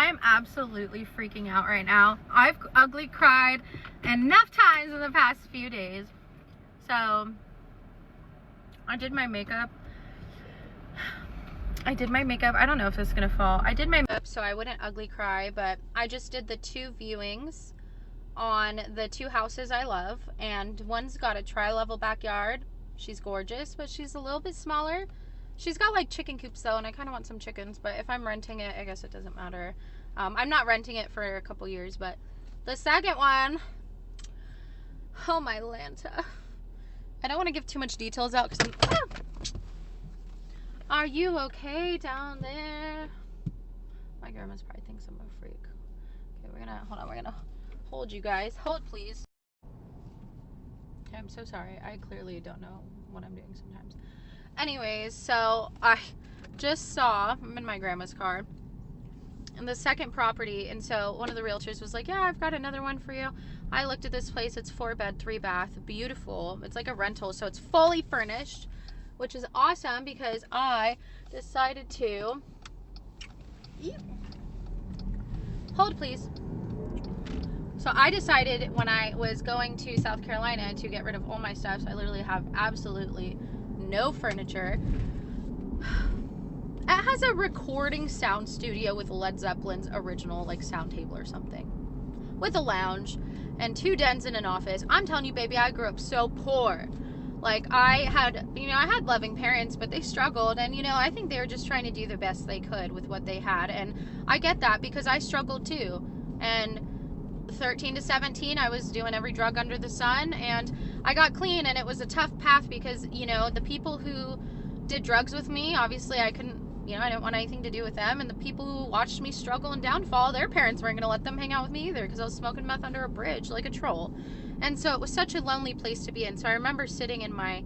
I'm absolutely freaking out right now. I've ugly cried enough times in the past few days. So I did my makeup. I don't know if this is gonna fall. I did my makeup so I wouldn't ugly cry, but I just did the 2 viewings on the 2 houses I love, and one's got a tri-level backyard. She's gorgeous, but she's a little bit smaller. She's got like chicken coops though, and I kind of want some chickens, but if I'm renting it, I guess it doesn't matter. I'm not renting it for a couple years, but the second one, oh my Lanta. I don't want to give too much details out because Are you okay down there? My grandma's probably thinks I'm a freak. Okay, we're gonna hold you guys. Hold please. Okay, I'm so sorry. I clearly don't know what I'm doing sometimes. Anyways, so I just saw, I'm in my grandma's car, and the second property, and so one of the realtors was like, yeah, I've got another one for you. I looked at this place. It's 4-bed, 3-bath, beautiful. It's like a rental, so it's fully furnished, which is awesome because I decided to, hold please. So I decided when I was going to South Carolina to get rid of all my stuff, so I literally have absolutely no furniture. It has a recording sound studio with Led Zeppelin's original like sound table or something, with a lounge and 2 dens in an office. I'm telling you, baby, I grew up so poor. Like I had loving parents, but they struggled, and I think they were just trying to do the best they could with what they had, and I get that because I struggled too. And 13 to 17, I was doing every drug under the sun, and I got clean, and it was a tough path because the people who did drugs with me, obviously I couldn't, I didn't want anything to do with them, and the people who watched me struggle and downfall, their parents weren't going to let them hang out with me either because I was smoking meth under a bridge like a troll. And so it was such a lonely place to be in. So I remember sitting in my,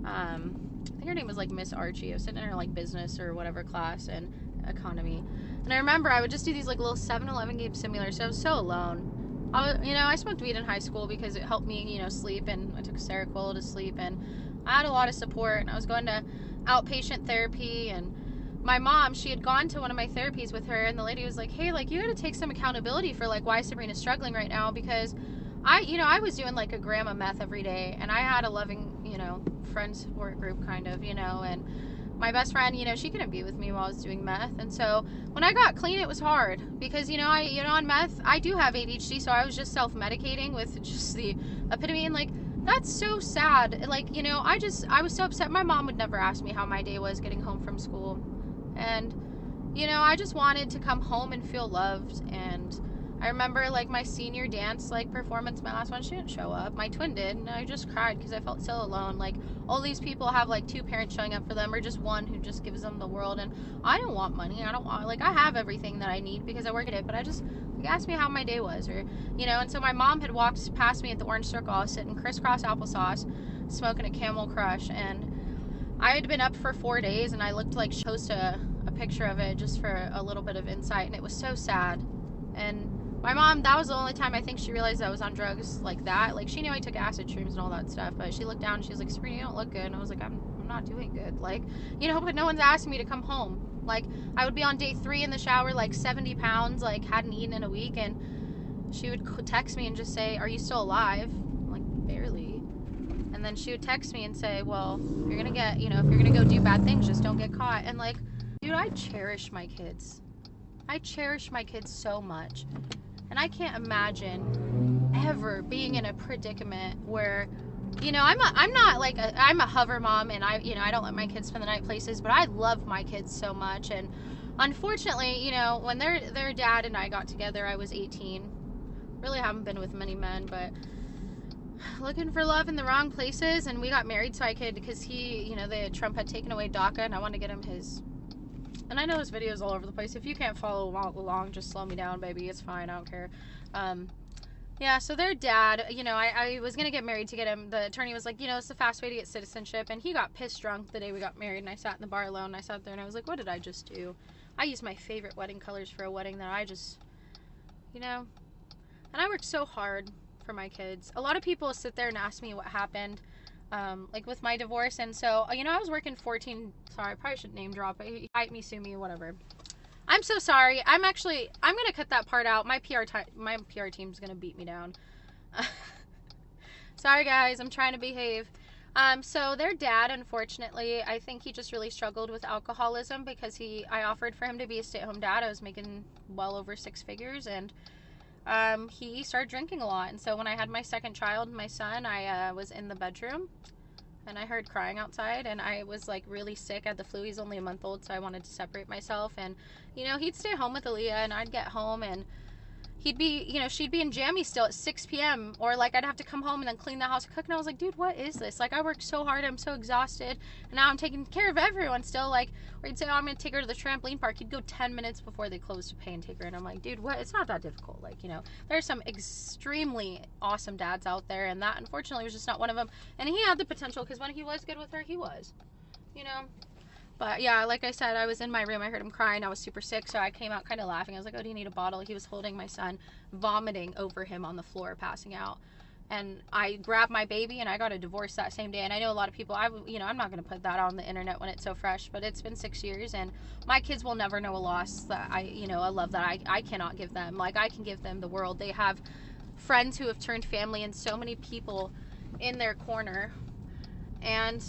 I think her name was like Miss Archie. I was sitting in her like business or whatever class and economy. And I remember I would just do these like little 7-Eleven game simulators. So I was so alone. I smoked weed in high school because it helped me, sleep, and I took Seroquel to sleep, and I had a lot of support, and I was going to outpatient therapy, and my mom, she had gone to one of my therapies with her, and the lady was like, hey, like, you gotta take some accountability for like why Sabrina's struggling right now, because I was doing like a gram of meth every day, and I had a loving, friend support group kind of, and my best friend, she couldn't be with me while I was doing meth. And so when I got clean, it was hard because, on meth, I do have ADHD. So I was just self-medicating with just the epitome. And like, that's so sad. Like, I was so upset. My mom would never ask me how my day was getting home from school. And, I just wanted to come home and feel loved. And I remember like my senior dance like performance, my last one, she didn't show up. My twin did, and I just cried because I felt so alone. Like all these people have like 2 parents showing up for them, or just one who just gives them the world. And I don't want money. I don't want, like, I have everything that I need because I work at it, but I just, like, asked me how my day was, or and so my mom had walked past me at the Orange Circle. I was sitting crisscross applesauce smoking a Camel Crush, and I had been up for 4 days, and I looked like she posted a picture of it just for a little bit of insight, and it was so sad. And my mom, that was the only time I think she realized I was on drugs like that. Like, she knew I took acid shrooms and all that stuff, but she looked down and she was like, Sabrina, you don't look good. And I was like, I'm not doing good. Like, but no one's asking me to come home. Like, I would be on day 3 in the shower, like 70 pounds, like hadn't eaten in a week, and she would text me and just say, are you still alive? I'm like, barely. And then she would text me and say, well, if you're gonna get, if you're gonna go do bad things, just don't get caught. And like, dude, I cherish my kids. I cherish my kids so much. And I can't imagine ever being in a predicament where, I'm a hover mom, and I don't let my kids spend the night places, but I love my kids so much. And unfortunately, when their dad and I got together, I was 18. Really haven't been with many men, but looking for love in the wrong places. And we got married so I could, because Trump had taken away DACA, and I wanted to get him his. And I know his videos all over the place. If you can't follow along, just slow me down, baby. It's fine. I don't care. Yeah, so their dad, I was going to get married to get him. The attorney was like, it's the fast way to get citizenship. And he got pissed drunk the day we got married. And I sat in the bar alone. And I sat there and I was like, what did I just do? I used my favorite wedding colors for a wedding that I just, And I worked so hard for my kids. A lot of people sit there and ask me what happened. Like with my divorce, and so I was working 14, sorry, I probably shouldn't name drop, but fight me, sue me, whatever. I'm so sorry. I'm gonna cut that part out. My PR team's gonna beat me down. Sorry guys, I'm trying to behave. So their dad, unfortunately, I think he just really struggled with alcoholism because I offered for him to be a stay-at-home dad. I was making well over 6 figures, and he started drinking a lot. And so when I had my second child, my son, I was in the bedroom and I heard crying outside, and I was like really sick. I had the flu. He's only a month old, so I wanted to separate myself. And he'd stay home with Aaliyah, and I'd get home, and he'd be, she'd be in jammy still at 6 p.m. Or like I'd have to come home and then clean the house, cook. And I was like, dude, what is this? Like, I worked so hard. I'm so exhausted. And now I'm taking care of everyone still. Like, or he'd say, oh, I'm going to take her to the trampoline park. He'd go 10 minutes before they closed to pay and take her. And I'm like, dude, what? It's not that difficult. Like, there's some extremely awesome dads out there. And that, unfortunately, was just not one of them. And he had the potential because when he was good with her, he was, But yeah, like I said, I was in my room. I heard him crying. I was super sick, so I came out kind of laughing. I was like, oh, do you need a bottle? He was holding my son, vomiting over him on the floor, passing out. And I grabbed my baby, and I got a divorce that same day. And I know a lot of people, I'm not going to put that on the internet when it's so fresh, but it's been 6 years, and my kids will never know a loss that a love that I cannot give them. Like, I can give them the world. They have friends who have turned family, and so many people in their corner. And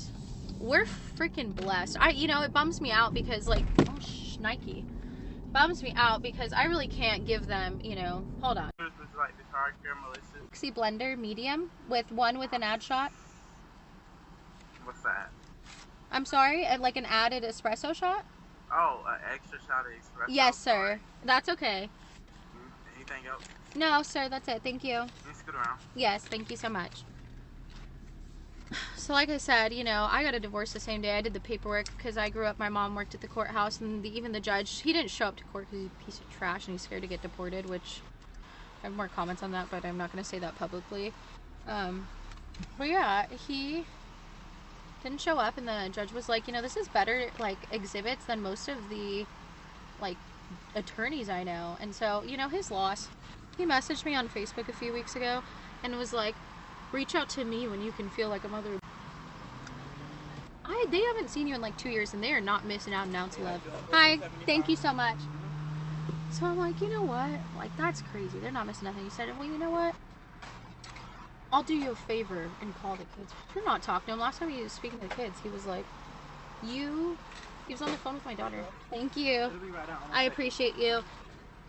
we're freaking blessed. It bums me out because, like, Nike. Bums me out because I really can't give them, hold on. This is like the car caramelization. Oxy blender medium with an add shot. What's that? I'm sorry, like an added espresso shot? Oh, an extra shot of espresso. Yes, sir. That's okay. Anything else? No, sir, that's it. Thank you. Can you scoot around? Yes, thank you so much. So like I said, I got a divorce the same day. I did the paperwork because I grew up, my mom worked at the courthouse, and even the judge, he didn't show up to court because he's a piece of trash and he's scared to get deported, which I have more comments on that, but I'm not going to say that publicly. But yeah, he didn't show up, and the judge was like, this is better, like, exhibits than most of the, like, attorneys I know. And so, his loss. He messaged me on Facebook a few weeks ago and was like, reach out to me when you can feel like a mother. They haven't seen you in like 2 years, and they are not missing out on an ounce of love. Hi, thank you so much. So I'm like, you know what? Like, that's crazy. They're not missing nothing. He said, well, you know what? I'll do you a favor and call the kids. You're not talking to him. Last time he was speaking to the kids, he was like, he was on the phone with my daughter. Thank you. I appreciate you.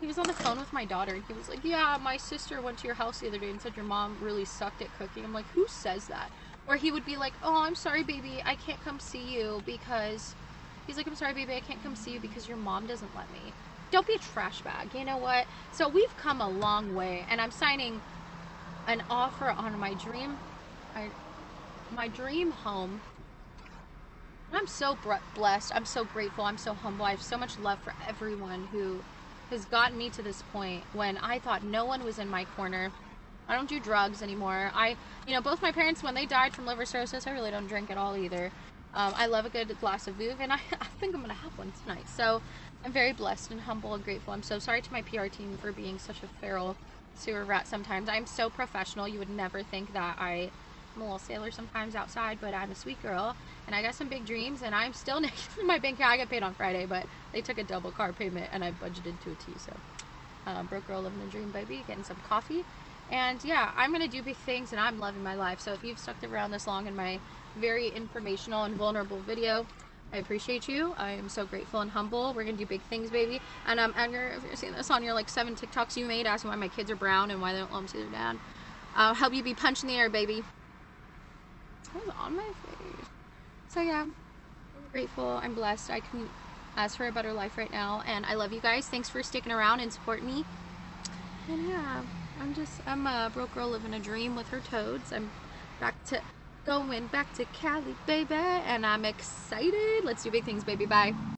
He was on the phone with my daughter, and he was like, yeah, my sister went to your house the other day and said your mom really sucked at cooking. I'm like, who says that? Or he would be like, oh, I'm sorry, baby, I can't come see you because... He's like, I'm sorry, baby, I can't come see you because your mom doesn't let me. Don't be a trash bag, you know what? So we've come a long way, and I'm signing an offer on my dream home. I'm so blessed. I'm so grateful. I'm so humble. I have so much love for everyone who has gotten me to this point when I thought no one was in my corner. I don't do drugs anymore. Both my parents, when they died from liver cirrhosis, I really don't drink at all either. I love a good glass of Veuve, and I think I'm going to have one tonight. So I'm very blessed and humble and grateful. I'm so sorry to my PR team for being such a feral sewer rat sometimes. I'm so professional. You would never think that I'm a little sailor sometimes outside, but I'm a sweet girl, and I got some big dreams, and I'm still negative in my bank account. I got paid on Friday, but they took a double car payment, and I budgeted to a T, so broke girl living the dream, baby, getting some coffee. And yeah, I'm gonna do big things, and I'm loving my life. So if you've stuck around this long in my very informational and vulnerable video, I appreciate you. I am so grateful and humble. We're gonna do big things, baby. And if you're seeing this on your like 7 TikToks you made asking why my kids are brown and why they don't let them see their dad, I'll help you be punched in the air, baby. That was on my face. So yeah, I'm grateful. I'm blessed. I couldn't ask for a better life right now, and I love you guys. Thanks for sticking around and supporting me. And yeah, I'm a broke girl living a dream with her toads. I'm going back to Cali, baby, and I'm excited. Let's do big things, baby. Bye.